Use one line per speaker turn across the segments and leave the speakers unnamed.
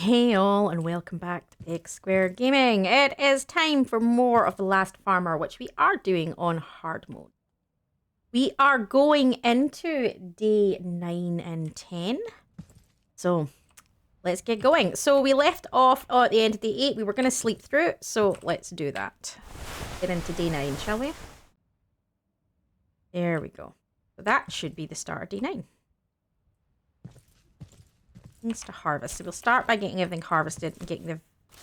Hey all, and welcome back to Big Square Gaming. It is time for more of The Last Farmer, which we are doing on hard mode. We are going into day 9 and 10. So let's get going. So we left off at the end of day 8. We were going to sleep through it, so let's do that. Get into day 9, shall we? There we go. So that should be the start of day 9. Things to harvest. So we'll start by getting everything harvested and getting the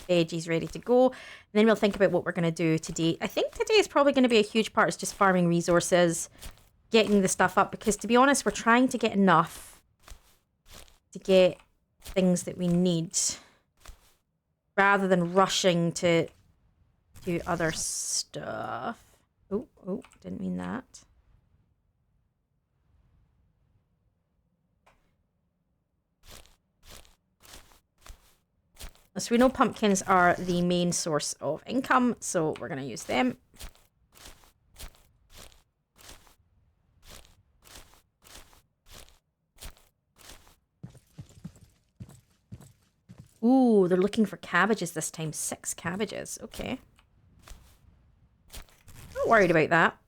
veggies ready to go. And then we'll think about what we're going to do today. I think today is probably going to be a huge part. It's just farming resources, getting the stuff up. Because to be honest, we're trying to get enough to get things that we need, rather than rushing to do other stuff. Oh, didn't mean that. So we know pumpkins are the main source of income, so we're going to use them. Ooh, they're looking for cabbages this time. 6 cabbages. Okay. Not worried about that.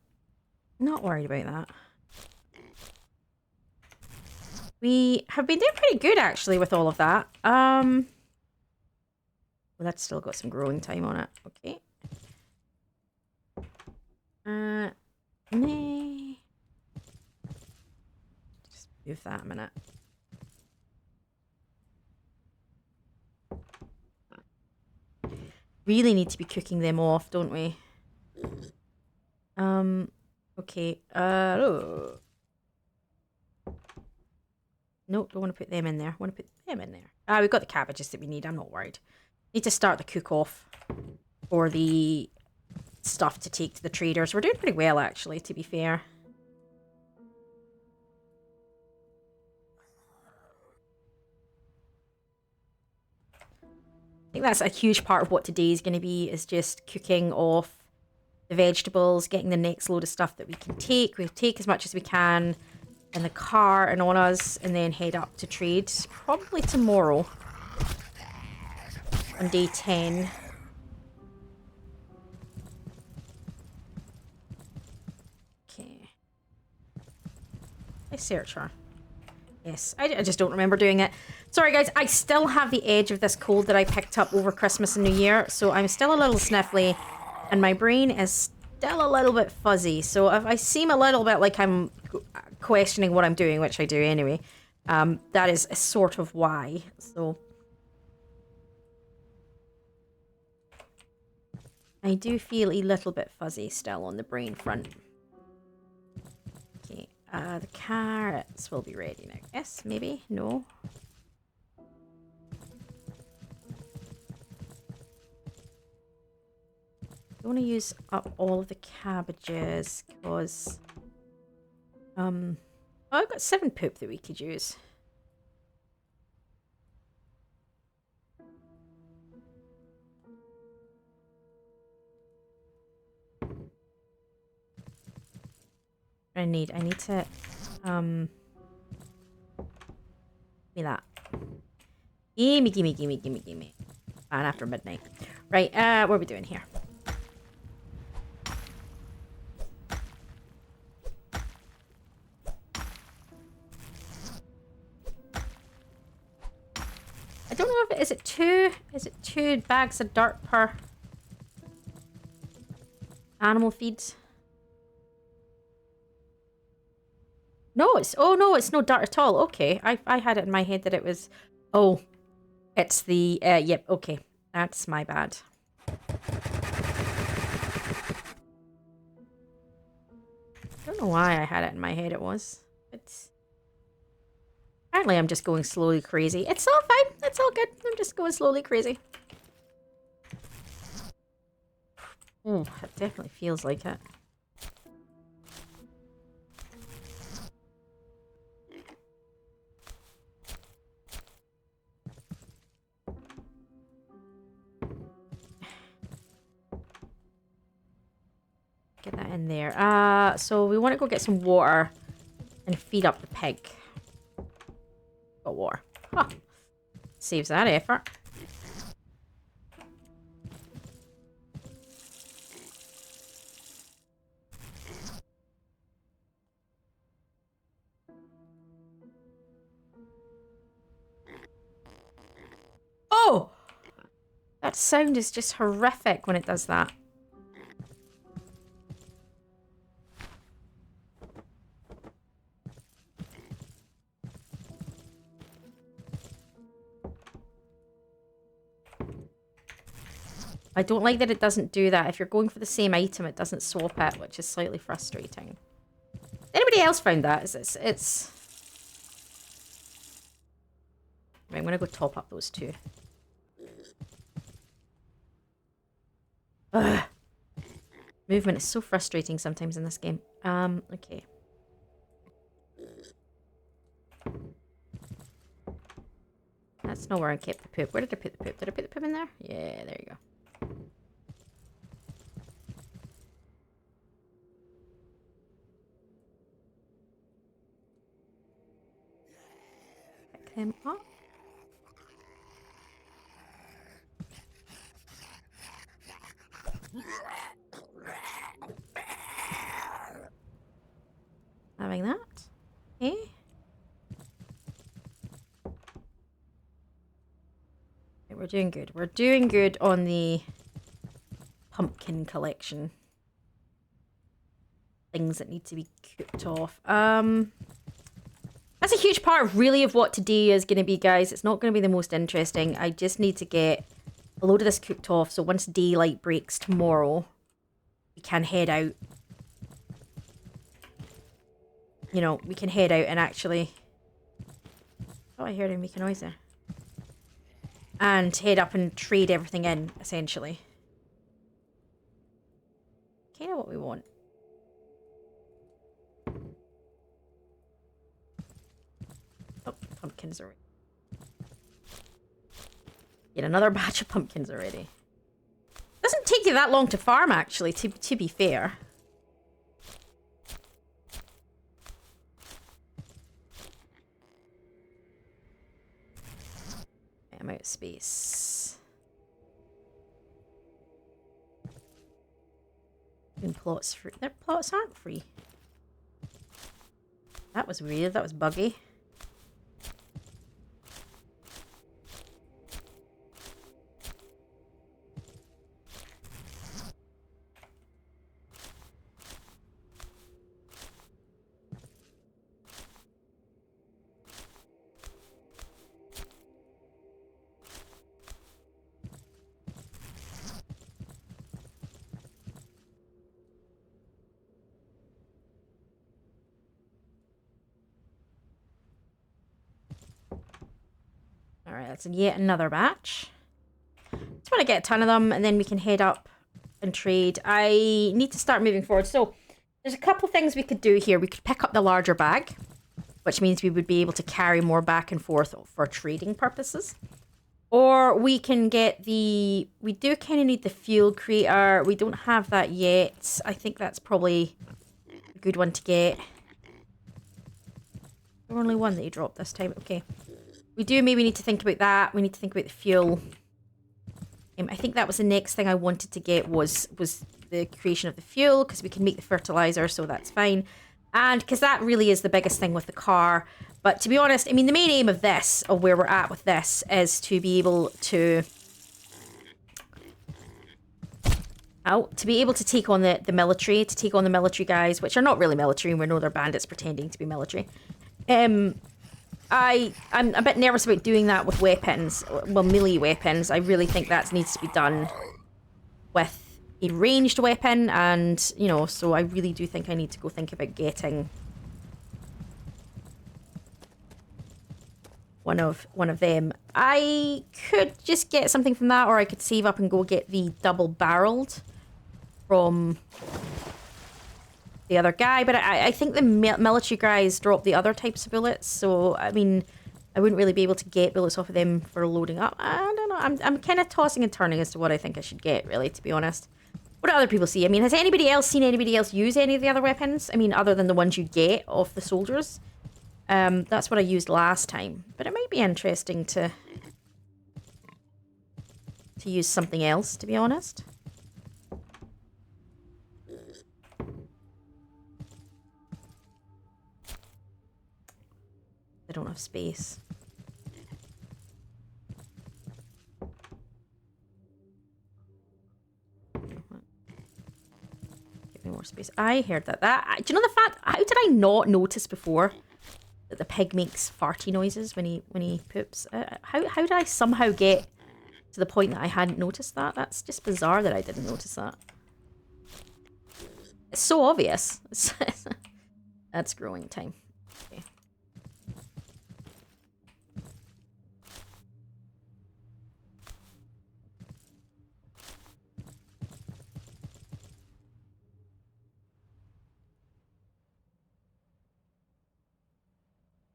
Not worried about that. We have been doing pretty good, actually, with all of that. Well, that's still got some growing time on it. Okay. Nay. Just move that a minute. Really need to be cooking them off, don't we? Okay. Oh. No, don't want to put them in there. Want to put them in there. We've got the cabbages that we need. I'm not worried. Need to start the cook-off for the stuff to take to the traders. We're doing pretty well, actually, to be fair. I think that's a huge part of what today is going to be, is just cooking off the vegetables, getting the next load of stuff that we can take. We'll take as much as we can in the car and on us, and then head up to trade probably tomorrow on day 10. Okay. I search her. Yes, I just don't remember doing it. Sorry guys, I still have the edge of this cold that I picked up over Christmas and New Year, so I'm still a little sniffly, and my brain is still a little bit fuzzy. So if I seem a little bit like I'm questioning what I'm doing, which I do anyway, that is sort of why. So I do feel a little bit fuzzy still on the brain front. Okay, the carrots will be ready now. Yes, maybe? No? I want to use up all of the cabbages because oh, I've got 7 poop that we could use. I need to give me that. Gimme. And after midnight. Right, what are we doing here? I don't know if is it 2 bags of dirt per animal feeds? No, it's no dirt at all. Okay, I had it in my head that it was. Oh, it's the yep. Okay, that's my bad. I don't know why I had it in my head. It was. It's apparently I'm just going slowly crazy. It's all fine. It's all good. I'm just going slowly crazy. Oh, it definitely feels like it. Get that in there. So we want to go get some water and feed up the pig. Got water. Huh. Saves that effort. That sound is just horrific when it does that. I don't like that it doesn't do that. If you're going for the same item, it doesn't swap it, which is slightly frustrating. Anybody else found that? It's... Right, I'm going to go top up those two. Ugh. Movement is so frustrating sometimes in this game. Okay. That's not where I kept the poop. Where did I put the poop? Did I put the poop in there? Yeah, there you go. Pick them up. Having that. Okay. Okay, we're doing good. We're doing good on the pumpkin collection. Things that need to be cooked off. That's a huge part really of what today is going to be, guys. It's not going to be the most interesting. I just need to get a load of this cooked off. So once daylight breaks tomorrow, we can head out. You know, we can head out and actually... Oh, I heard him make a noise there. And head up and trade everything in, essentially. Kind of what we want. Oh, pumpkins already. Get another batch of pumpkins already. Doesn't take you that long to farm, actually, to be fair. I'm out of space. And plots free. Their plots aren't free. That was weird. That was buggy. Alright, that's yet another batch. Just want to get a ton of them and then we can head up and trade. I need to start moving forward. So, there's a couple things we could do here. We could pick up the larger bag, which means we would be able to carry more back and forth for trading purposes. Or we can get the... We do kind of need the fuel creator. We don't have that yet. I think that's probably a good one to get. There's only one that you dropped this time. Okay. We do maybe need to think about that. We need to think about the fuel. I think that was the next thing I wanted to get was the creation of the fuel, because we can make the fertilizer, so that's fine. And because that really is the biggest thing with the car. But to be honest, I mean, the main aim of this, of where we're at with this, is to be able to... to be able to take on the military, to take on the military guys, which are not really military, we know they're bandits pretending to be military. I'm a bit nervous about doing that with weapons, well, melee weapons. I really think that needs to be done with a ranged weapon, and, you know, so I really do think I need to go think about getting one of them. I could just get something from that, or I could save up and go get the double-barreled from the other guy, but I think the military guys drop the other types of bullets, so, I mean, I wouldn't really be able to get bullets off of them for loading up. I don't know, I'm kind of tossing and turning as to what I think I should get, really, to be honest. What do other people see? I mean, has anybody else seen anybody else use any of the other weapons? I mean, other than the ones you get off the soldiers. That's what I used last time, but it might be interesting to use something else, to be honest. I don't have space. More space. I heard that. Do you know the fact? How did I not notice before that the pig makes farty noises when he poops? How did I somehow get to the point that I hadn't noticed that? That's just bizarre that I didn't notice that. It's so obvious. That's growing time. Okay.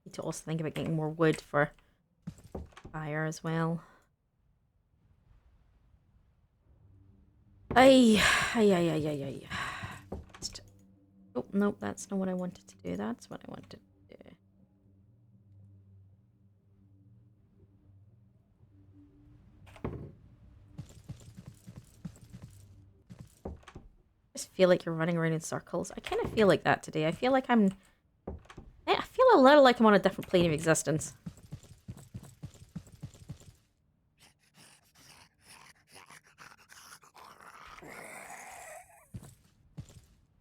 Need to also think about getting more wood for fire as well. Ay. Oh, nope, that's not what I wanted to do. That's what I wanted to do. I just feel like you're running around in circles. I kind of feel like that today. I feel like I feel a little like I'm on a different plane of existence.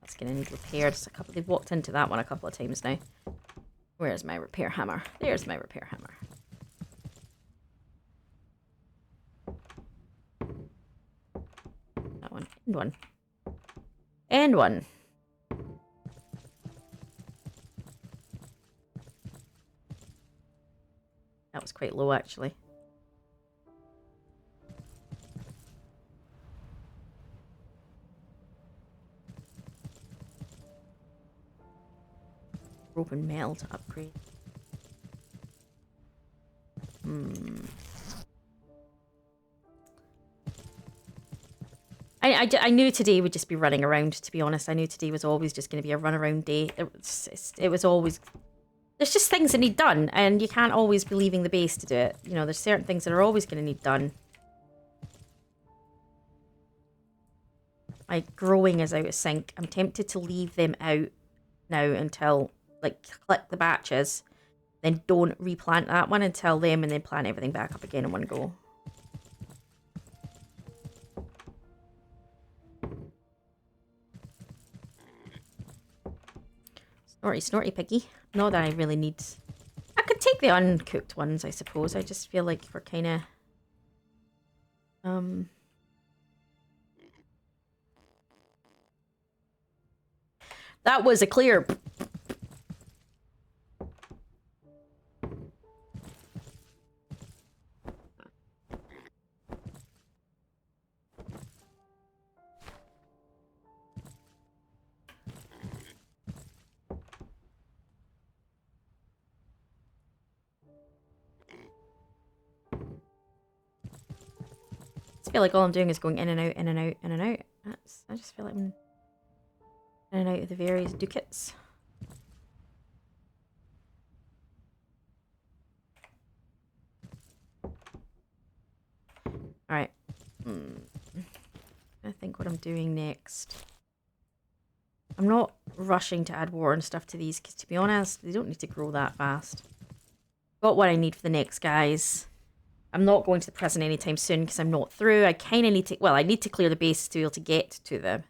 That's gonna need repaired. They've walked into that one a couple of times now. Where's my repair hammer? There's my repair hammer. That one. And one. And one. That was quite low, actually. Rope and metal to upgrade. I knew today would just be running around, to be honest. I knew today was always just going to be a run around day. It was always... There's just things that need done, and you can't always be leaving the base to do it. You know, there's certain things that are always going to need done. My growing is out of sync. I'm tempted to leave them out now until, like, click the batches. Then don't replant that one until them, and then plant everything back up again in one go. Snorty, snorty piggy. Not that I really need... I could take the uncooked ones, I suppose. I just feel like we're kind of... That was a clear... I feel like all I'm doing is going in and out, in and out, in and out. I just feel like I'm in and out of the various ducats. Alright. I think what I'm doing next. I'm not rushing to add water and stuff to these, because to be honest, they don't need to grow that fast. Got what I need for the next guys. I'm not going to the prison anytime soon because I'm not through. I kind of need to... Well, I need to clear the base to be able to get to them.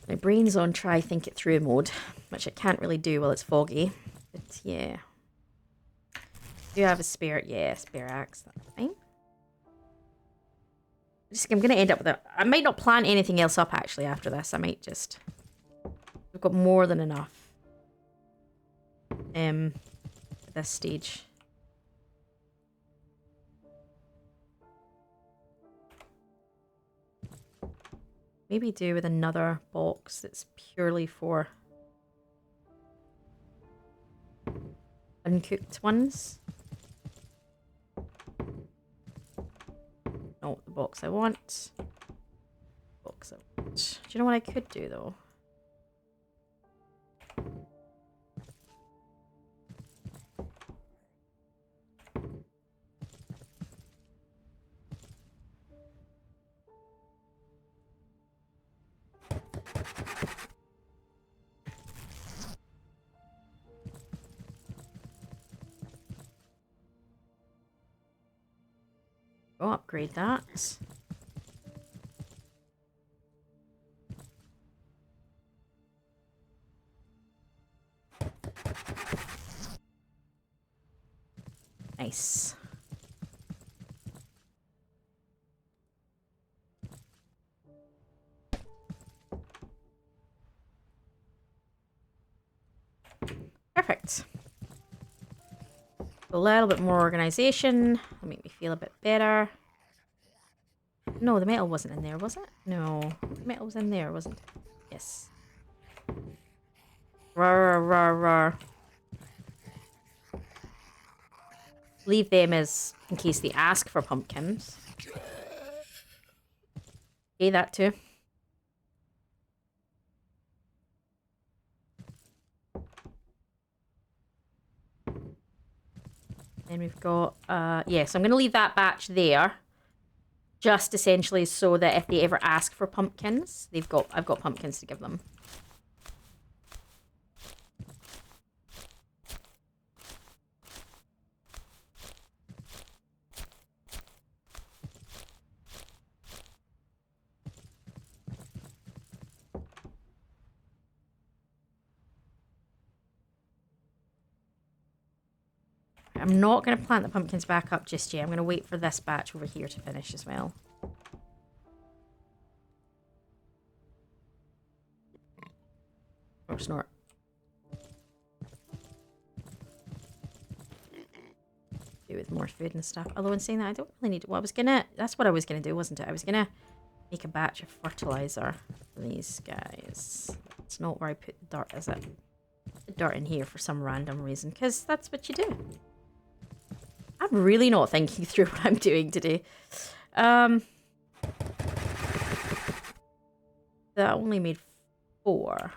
My brain's on try think it through mode, which I can't really do while it's foggy. But yeah. Do you have a spare... Yeah, spare axe. That's fine. I'm going to end up with a... I might not plant anything else up, actually, after this. I might just... We've got more than enough. At this stage. Maybe do with another box that's purely for... uncooked ones. Not the box I want. Box I want. Do you know what I could do though? Go upgrade that. Nice. Perfect. A little bit more organization. That'll make me feel a bit better. No, the metal wasn't in there, was it? No, the metal was in there, wasn't it? Yes. Rawr, rawr, rawr. Leave them as in case they ask for pumpkins. Okay, that too. Then we've got, yes, I'm going to leave that batch there. Just essentially so that if they ever ask for pumpkins, I've got pumpkins to give them. I'm not going to plant the pumpkins back up just yet. I'm going to wait for this batch over here to finish as well. Or snort. Do with more food and stuff. Although in saying that, I don't really need... Well, that's what I was going to do, wasn't it? I was going to make a batch of fertilizer for these guys. It's not where I put the dirt, is it? The dirt in here for some random reason. Because that's what you do. I'm really not thinking through what I'm doing today. That only made 4.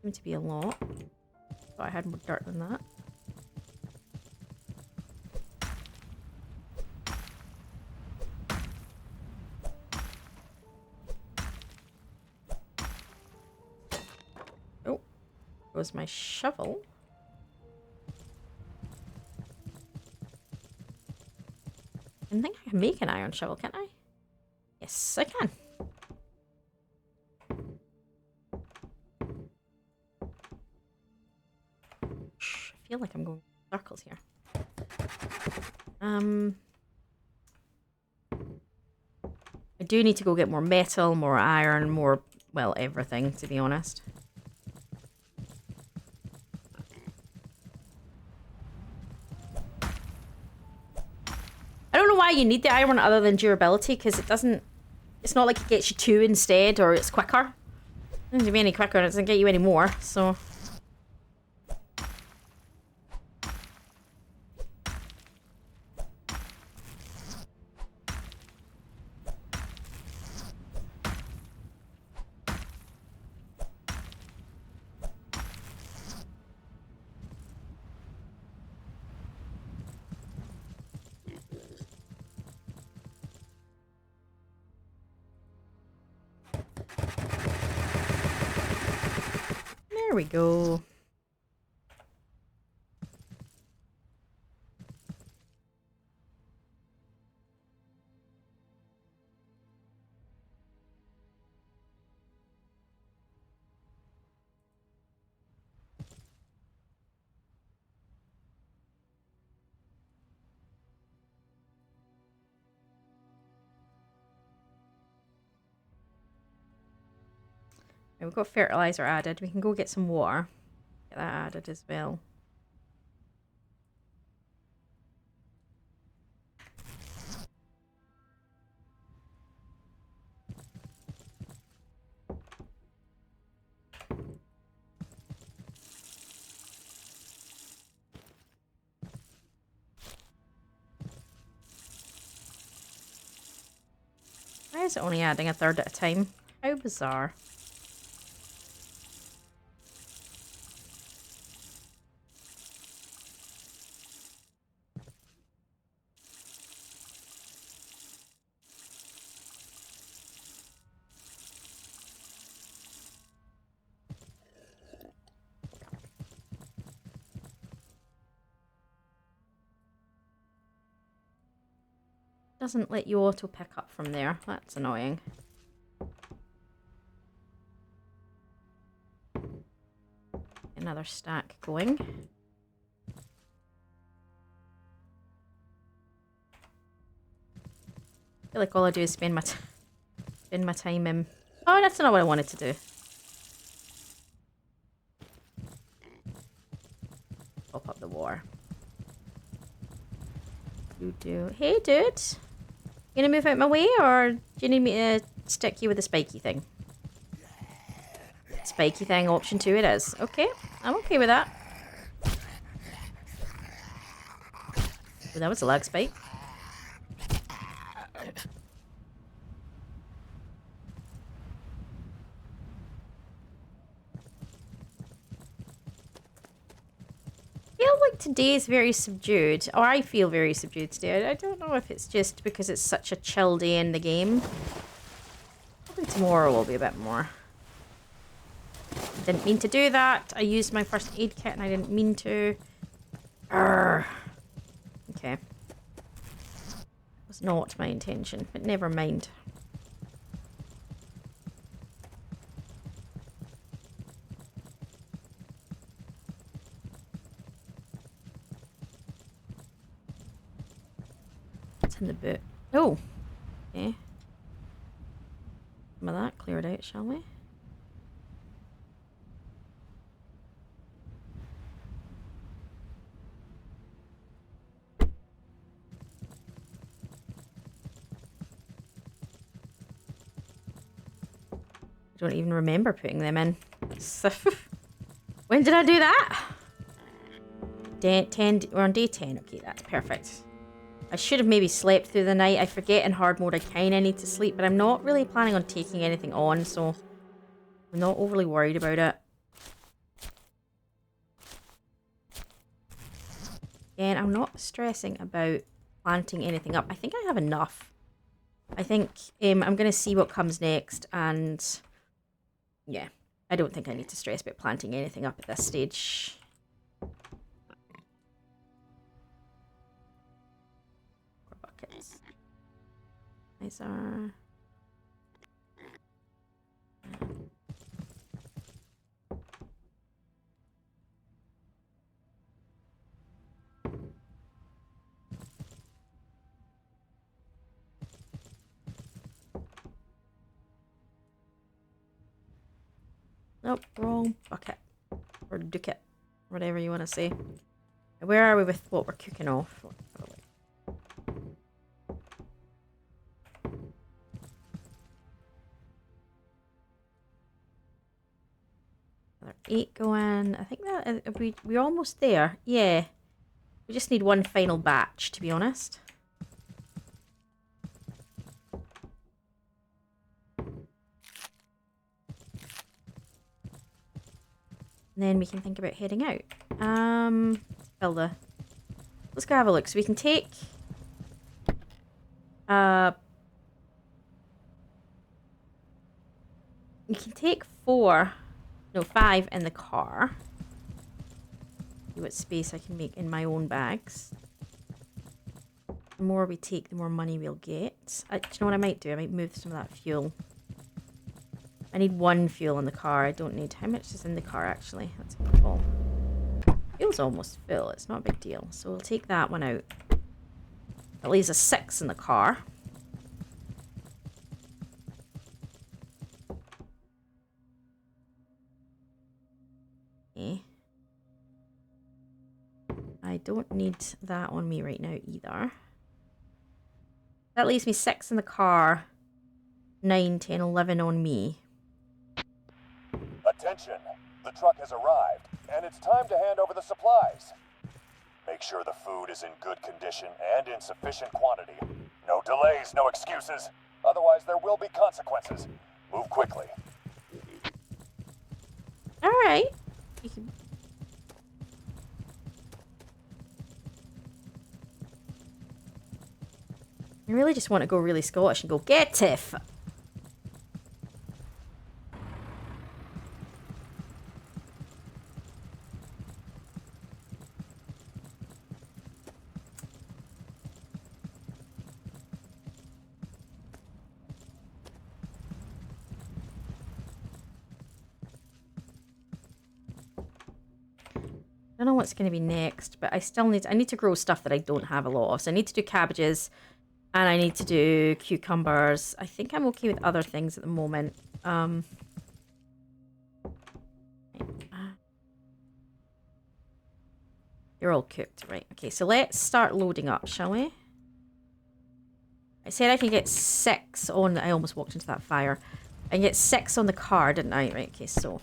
Seemed to be a lot. But I had more dirt than that. Oh, goes my shovel. I think I can make an iron shovel, can't I? Yes, I can. I feel like I'm going in circles here. I do need to go get more metal, more iron, more, well, everything, to be honest. I don't know why you need the iron other than durability, because it doesn't... It's not like it gets you 2 instead, or it's quicker. It doesn't be any quicker, and it doesn't get you any more, so... There we go. We've got fertilizer added. We can go get some water. Get that added as well. Why is it only adding a third at a time? How bizarre. doesn't let you auto pick up from there. That's annoying. Another stack going. I feel like all I do is spend my time in... Oh, that's not what I wanted to do. Pop up the war. Hey, dude. You gonna move out my way, or do you need me to stick you with the spiky thing? Spiky thing, option 2 it is. Okay, I'm okay with that. Well, that was a lag spike. I feel like today is very subdued, or I feel very subdued today. I don't know if it's just because it's such a chill day in the game. Probably tomorrow will be a bit more. Didn't mean to do that. I used my first aid kit and I didn't mean to. Arrgh. Okay. Was not my intention, but never mind. What's in the boot? Oh. Okay. Some of that cleared out, shall we? I don't even remember putting them in. When did I do that? We're on day 10. Okay, that's perfect. I should have maybe slept through the night. I forget in hard mode I kind of need to sleep, but I'm not really planning on taking anything on, so I'm not overly worried about it. Again, I'm not stressing about planting anything up. I think I have enough. I think I'm going to see what comes next, and yeah, I don't think I need to stress about planting anything up at this stage. More buckets. These are... Nope, wrong bucket. Or ducat. Whatever you want to say. Where are we with what we're cooking off? Another 8 going. I think that we're almost there. Yeah. We just need one final batch, to be honest. And then we can think about heading out. Let's go have a look. So we can take... we can take 5 in the car. See what space I can make in my own bags. The more we take, the more money we'll get. Do you know what I might do? I might move some of that fuel. I need 1 fuel in the car. I don't need... How much is in the car, actually? That's full. Fuel's almost full. It's not a big deal. So we'll take that one out. That leaves a 6 in the car. Okay. I don't need that on me right now either. That leaves me 6 in the car. 9, 10, 11 on me.
Attention! The truck has arrived, and it's time to hand over the supplies. Make sure the food is in good condition and in sufficient quantity. No delays, no excuses. Otherwise, there will be consequences. Move quickly.
Alright. I really just want to go really Scottish and go, get Tiff! I don't know what's going to be next, but I need to grow stuff that I don't have a lot of. So I need to do cabbages and I need to do cucumbers. I think I'm okay with other things at the moment. They're all cooked, right? Okay, so let's start loading up, shall we? I said I can get 6 on... I almost walked into that fire. I can get 6 on the car, didn't I? Right, okay, so...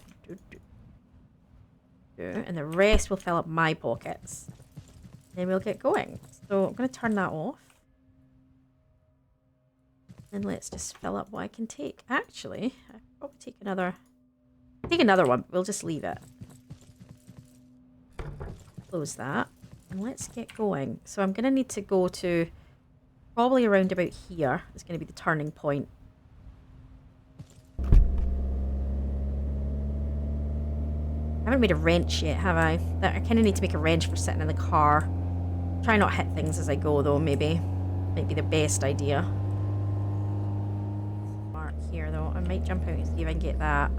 And the rest will fill up my pockets. Then we'll get going. So I'm going to turn that off. And let's just fill up what I can take. Actually, I'll probably take another... Take another one. We'll just leave it. Close that. And let's get going. So I'm going to need to go to... Probably around about here. It's going to be the turning point. I haven't made a wrench yet, have I? I kind of need to make a wrench for sitting in the car. Try not hit things as I go, though, maybe. Might be the best idea. Mark here, though. I might jump out and see if I can get that.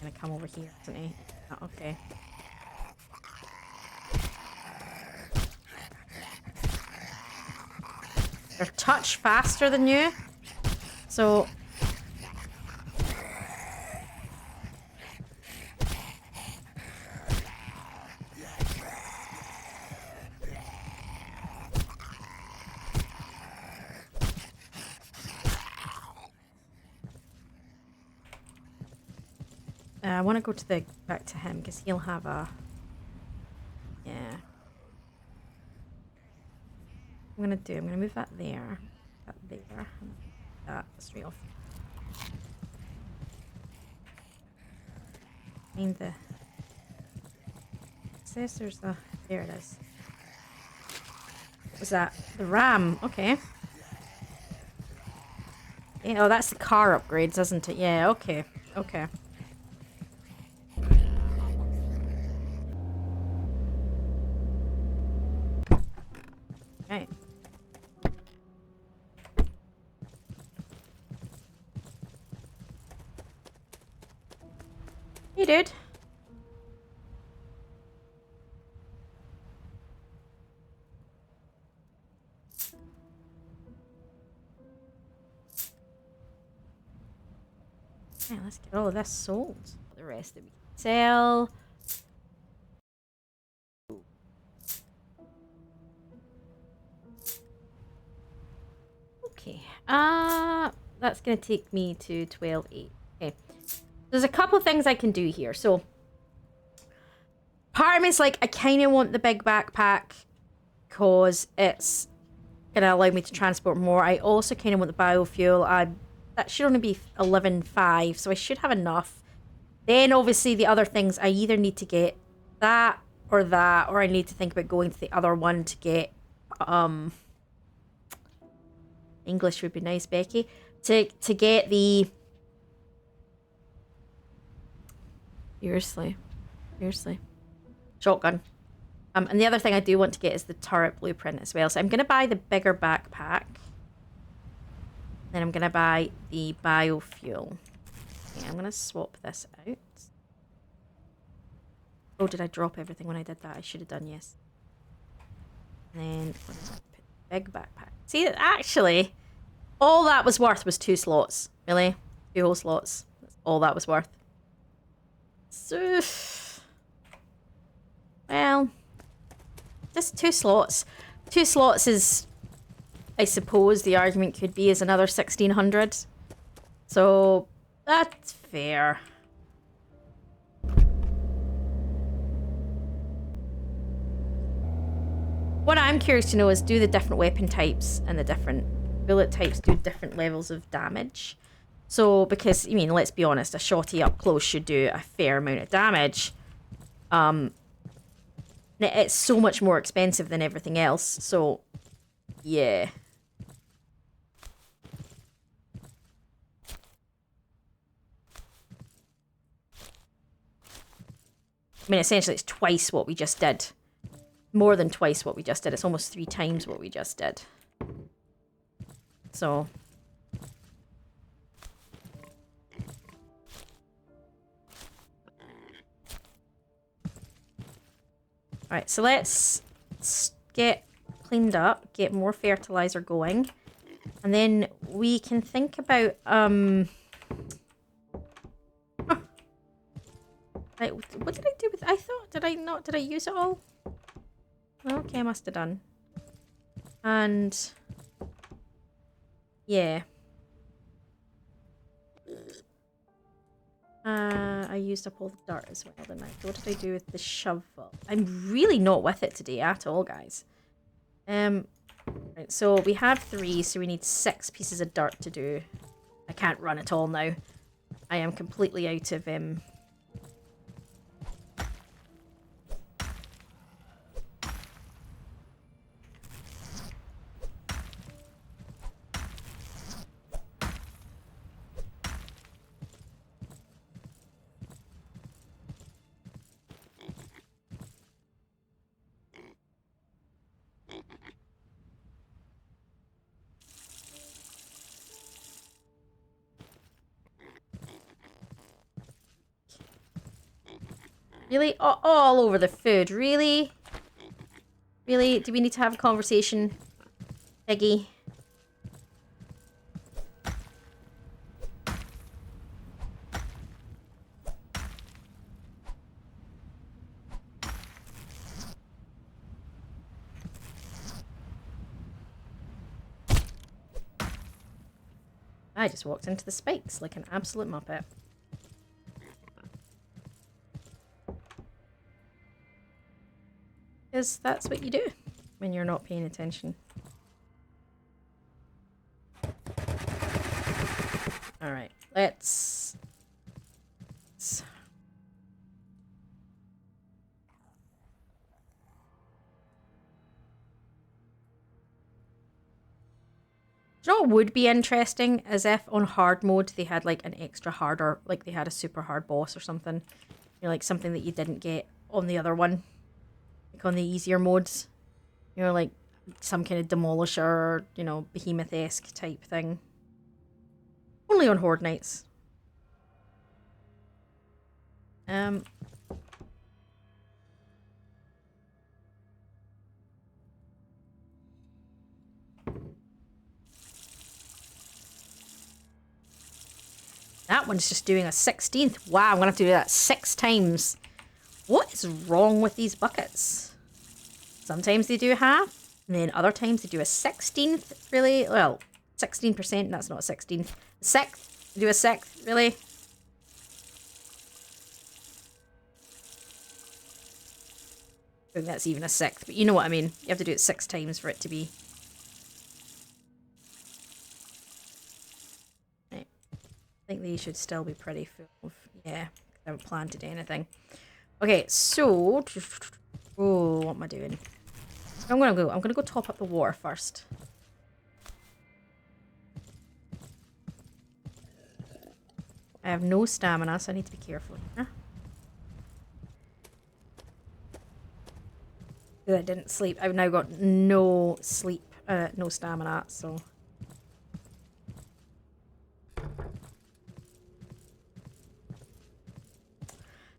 Gonna come over here, isn't he? Oh, okay. They're a touch faster than you. So... I want to go to the back to him because he'll have a... Yeah. I'm going to move that there. That there. And that straight off. Find the... It says there's a... There it is. What was that? The RAM. Okay. Yeah, oh, that's the car upgrades, isn't it? Yeah, okay. Okay. Okay. Hey, dude. Yeah, let's get all of this sold. The rest that we can sell. Okay. That's gonna take me to 12.8. Okay. There's a couple of things I can do here. So part of me is like, I kind of want the big backpack because it's gonna allow me to transport more. I also kind of want the biofuel. That should only be 11.5, so I should have enough. Then obviously the other things, I either need to get that, or I need to think about going to the other one to get English would be nice, Becky. To get the... Seriously. Shotgun. And the other thing I do want to get is the turret blueprint as well. So I'm going to buy the bigger backpack. Then I'm going to buy the biofuel. Okay, I'm going to swap this out. Oh, did I drop everything when I did that? I should have done, yes. And then we're going to put the big backpack. See, actually, all that was worth was 2 slots. Really? 2 whole slots. That's all that was worth. So... Well... Just 2 slots. 2 slots is... I suppose the argument could be is another 1,600. So, that's fair. What I'm curious to know is, do the different weapon types and the different bullet types do different levels of damage? So, because, I mean, let's be honest, a shotty up close should do a fair amount of damage. It's so much more expensive than everything else, so, yeah. I mean, essentially, it's twice what we just did. More than twice what we just did. It's almost 3 times what we just did. So. Alright, so let's get cleaned up, get more fertilizer going, and then we can think about, Like, what did I do with, I thought, did I not, did I use it all? Okay, I must have done. And, yeah. I used up all the dirt as well, didn't I? So what did I do with the shovel? I'm really not with it today at all, guys. Right, so we have 3, so we need 6 pieces of dirt to do. I can't run it all now. I am completely out of, Really? All over the food, really? Really? Do we need to have a conversation, Piggy? I just walked into the spikes like an absolute muppet. Because that's what you do when you're not paying attention. Alright, let's... Do you know what would be interesting? As if on hard mode they had like an extra harder, like they had a super hard boss or something. You know, like something that you didn't get on the other one. Like on the easier modes. You know, like some kind of demolisher, you know, behemoth-esque type thing. Only on horde nights. That one's just doing a 16th. Wow, I'm gonna have to do that 6 times. What is wrong with these buckets? Sometimes they do half, and then other times they do a 16th, really? Well, 16%, that's not a 16th. A 6th? They do a 6th, really? I think that's even a 6th, but you know what I mean. You have to do it 6 times for it to be. Right. I think these should still be pretty full of, yeah, I haven't planted anything. Okay, so, oh, what am I doing? I'm gonna go top up the water first. I have no stamina, so I need to be careful here. I didn't sleep. I've now got no sleep, no stamina, so.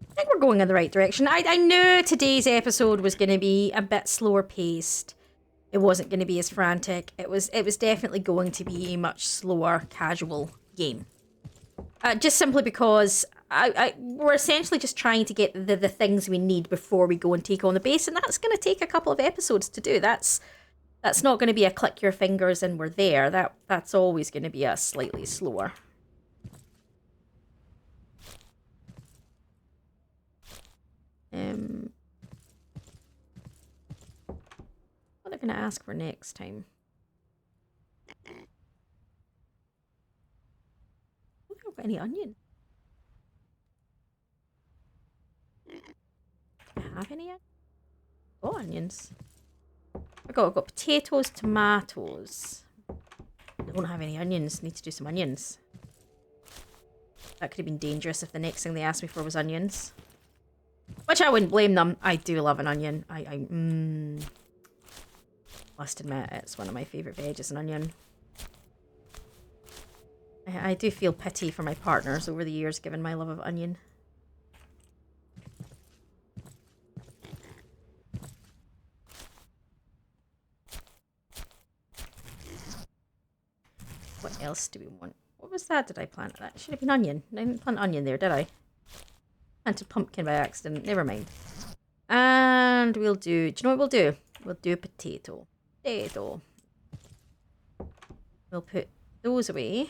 I think we're going in the right direction. I knew today's episode was going to be a bit slower paced. It wasn't going to be as frantic. It was definitely going to be a much slower, casual game. Just simply because we're essentially just trying to get the things we need before we go and take on the base, and that's going to take a couple of episodes to do. That's not going to be a click your fingers and we're there. That's always going to be a slightly slower. What am I going to ask for next time? I don't think I've got any onion. Do I have any onions? Oh, onions. I've got potatoes, tomatoes. I don't have any onions. Need to do some onions. That could have been dangerous if the next thing they asked me for was onions. Which I wouldn't blame them. I do love an onion. I must admit, it's one of my favourite veggies, an onion. I do feel pity for my partners over the years, given my love of onion. What else do we want? What was that? Did I plant that? Should have been onion. I didn't plant onion there, did I? Planted pumpkin by accident. Never mind. And we'll do... Do you know what we'll do? We'll do a potato. Potato. We'll put those away.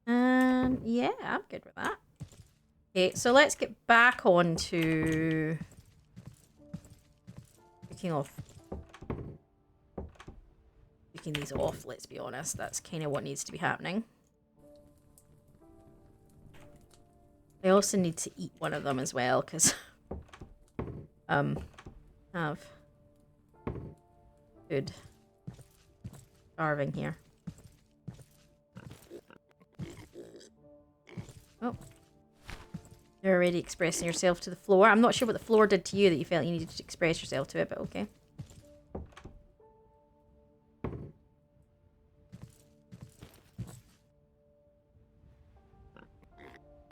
And yeah, I'm good with that. Okay, so let's get back on to cooking off. Cooking these off, let's be honest. That's kind of what needs to be happening. I also need to eat one of them as well, because have food. Starving here. Oh. You're already expressing yourself to the floor. I'm not sure what the floor did to you that you felt you needed to express yourself to it, but okay.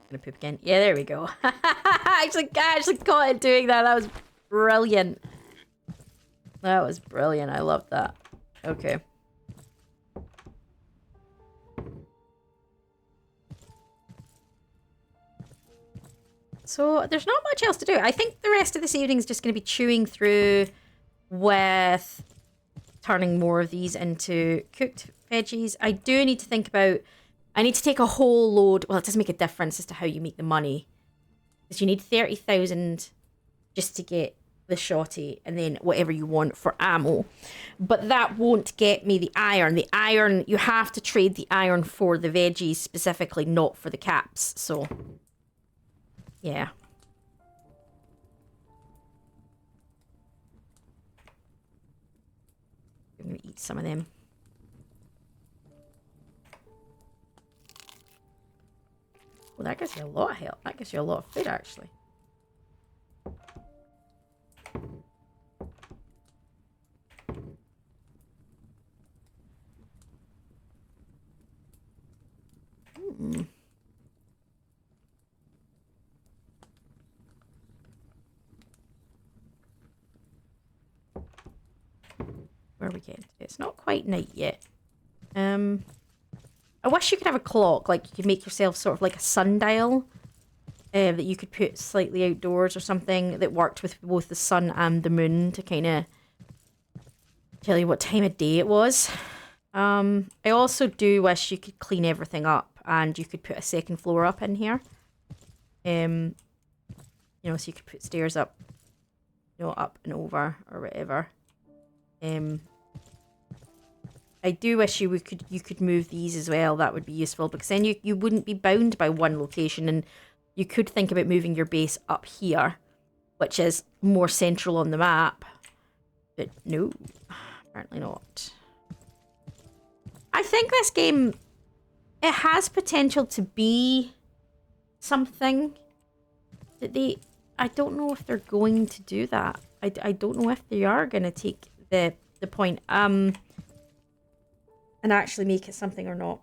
Gonna poop again. Yeah, there we go. I actually caught it doing that. That was brilliant. That was brilliant. I loved that. Okay. So there's not much else to do. I think the rest of this evening is just going to be chewing through with turning more of these into cooked veggies. I do need to think about... I need to take a whole load... Well, it doesn't make a difference as to how you make the money. Because you need 30,000 just to get the shotty and then whatever you want for ammo. But that won't get me the iron. The iron, you have to trade the iron for the veggies specifically, not for the caps. So... yeah. I'm gonna eat some of them. Well, that gives you a lot of help. That gives you a lot of food, actually. Where are we getting to? It's not quite night yet. I wish you could have a clock, like you could make yourself sort of like a sundial that you could put slightly outdoors or something that worked with both the sun and the moon to kind of tell you what time of day it was. I also do wish you could clean everything up and you could put a second floor up in here. You know, so you could put stairs up, you know, up and over or whatever. I do wish you could move these as well. That would be useful because then you wouldn't be bound by one location, and you could think about moving your base up here, which is more central on the map. But no, apparently not. I think this game, it has potential to be something that they... I don't know if they're going to do that. I don't know if they are going to take the point and actually make it something or not.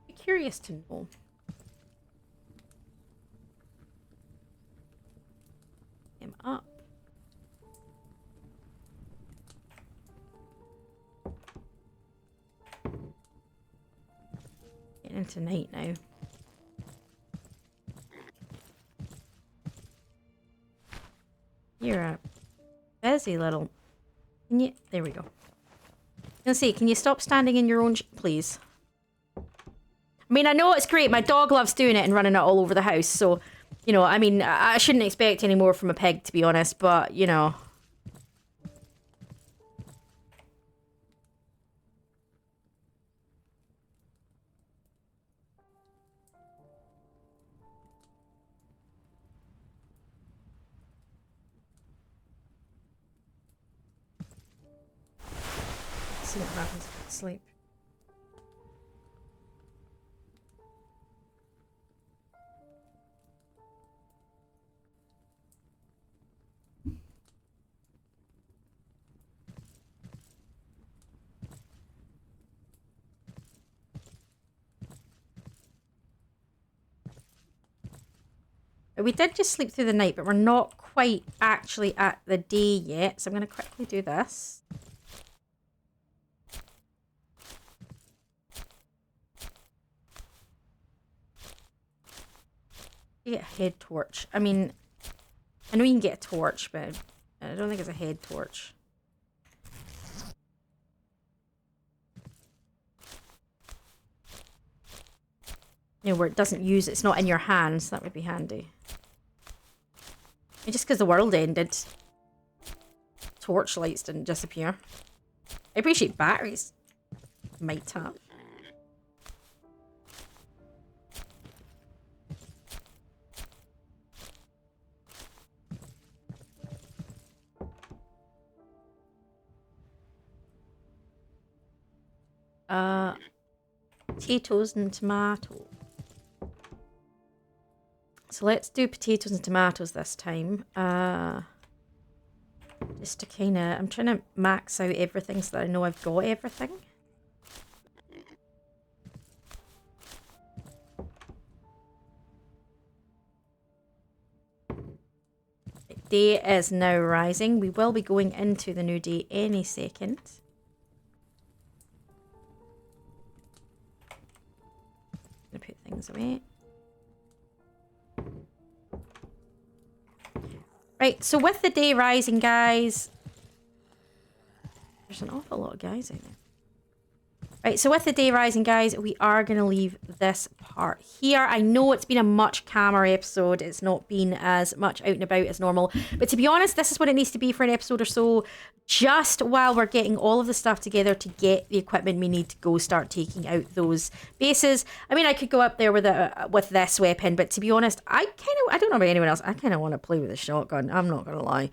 Be curious to know. Him up. Getting into night now. You're a busy little... Can you... There we go. Let's see, can you stop standing in your own... please? I mean, I know it's great. My dog loves doing it and running it all over the house. So, you know, I mean, I shouldn't expect any more from a pig, to be honest. But, you know... See what happens if I sleep. But we did just sleep through the night, but we're not quite actually at the day yet. So I'm going to quickly do this. Get a head torch. I mean, I know you can get a torch, but I don't think it's a head torch. You know, where it doesn't use, it's not in your hands. That would be handy. And just because the world ended, torchlights didn't disappear. I appreciate batteries. Might have. Potatoes and tomato. So let's do potatoes and tomatoes this time. Just to kind of, I'm trying to max out everything so that I know I've got everything. Day is now rising. We will be going into the new day any second. I'm gonna put things away. Right, so with the day rising, guys, there's an awful lot of guys out there. Right, so with the day rising, guys, we are going to leave this part here. I know it's been a much calmer episode. It's not been as much out and about as normal. But to be honest, this is what it needs to be for an episode or so. Just while we're getting all of the stuff together to get the equipment we need to go start taking out those bases. I mean, I could go up there with this weapon, but to be honest, I don't know about anyone else. I kind of want to play with a shotgun. I'm not going to lie.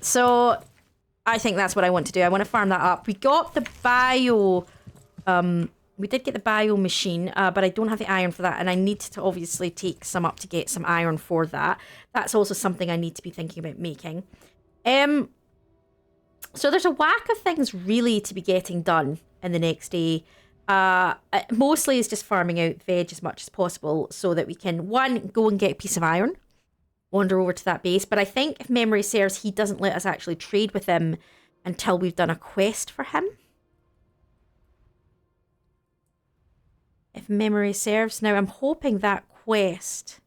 So I think that's what I want to do. I want to farm that up. We got the bio... we did get the bio machine, but I don't have the iron for that, and I need to obviously take some up to get some iron for that. That's also something I need to be thinking about making. So there's a whack of things really to be getting done in the next day. Mostly is just farming out veg as much as possible so that we can, one, go and get a piece of iron, wander over to that base. But I think if memory serves, he doesn't let us actually trade with him until we've done a quest for him. If memory serves. Now, I'm hoping that quest...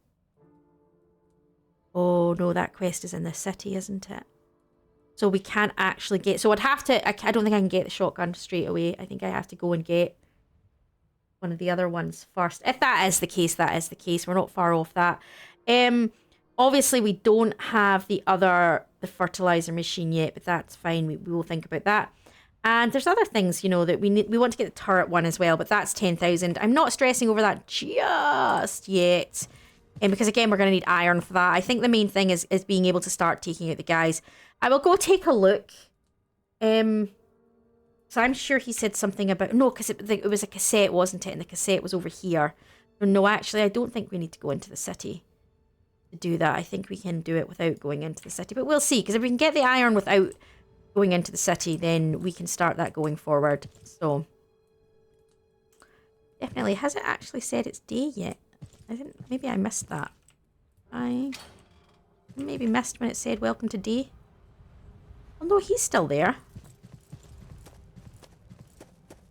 Oh, no, that quest is in the city, isn't it? So we can't actually get... So I'd have to... I don't think I can get the shotgun straight away. I think I have to go and get one of the other ones first. If that is the case, that is the case. We're not far off that. Obviously, we don't have the fertilizer machine yet, but that's fine. We will think about that. And there's other things, you know, that we want to get the turret one as well, but that's 10,000. I'm not stressing over that just yet. Because again, we're going to need iron for that. I think the main thing is being able to start taking out the guys. I will go take a look. So I'm sure he said something about... No, because it was a cassette, wasn't it? And the cassette was over here. No, actually, I don't think we need to go into the city to do that. I think we can do it without going into the city. But we'll see, because if we can get the iron without going into the city, then we can start that going forward. So, definitely. Has it actually said it's day yet? Maybe I missed that. I maybe missed when it said welcome to day. Oh no, he's still there.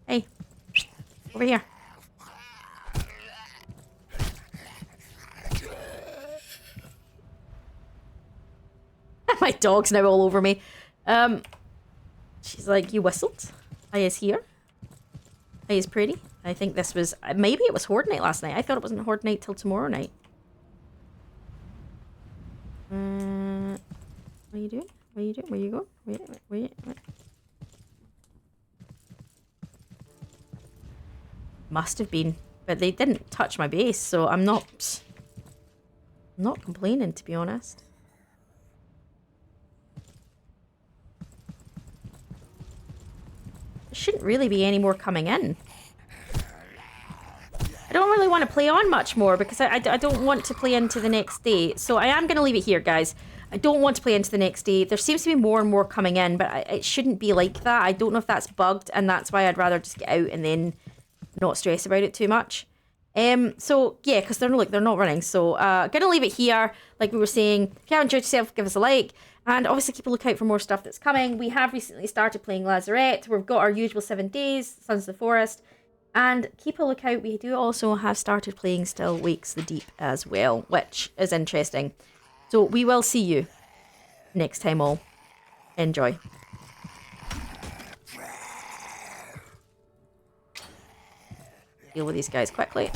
Hey, over here. My dog's now all over me. She's like, you whistled. I is here. I is pretty. I think this was... Maybe it was Horde Night last night. I thought it wasn't Horde Night till tomorrow night. What are you doing? What are you doing? Where you going? Where? Must have been. But they didn't touch my base, so I'm not complaining, to be honest. There shouldn't really be any more coming in. I don't really want to play on much more because I don't want to play into the next day. So I am going to leave it here, guys. I don't want to play into the next day. There seems to be more and more coming in, but it shouldn't be like that. I don't know if that's bugged, and that's why I'd rather just get out and then not stress about it too much. So yeah, because they're not running. So gonna leave it here. Like we were saying, if you haven't enjoyed yourself, give us a like. And obviously keep a lookout for more stuff that's coming. We have recently started playing Lazarette. We've got our usual 7 days, Sons of the Forest. And keep a lookout. We do also have started playing Still Wakes the Deep as well, which is interesting. So we will see you next time all. Enjoy. Deal with these guys quickly.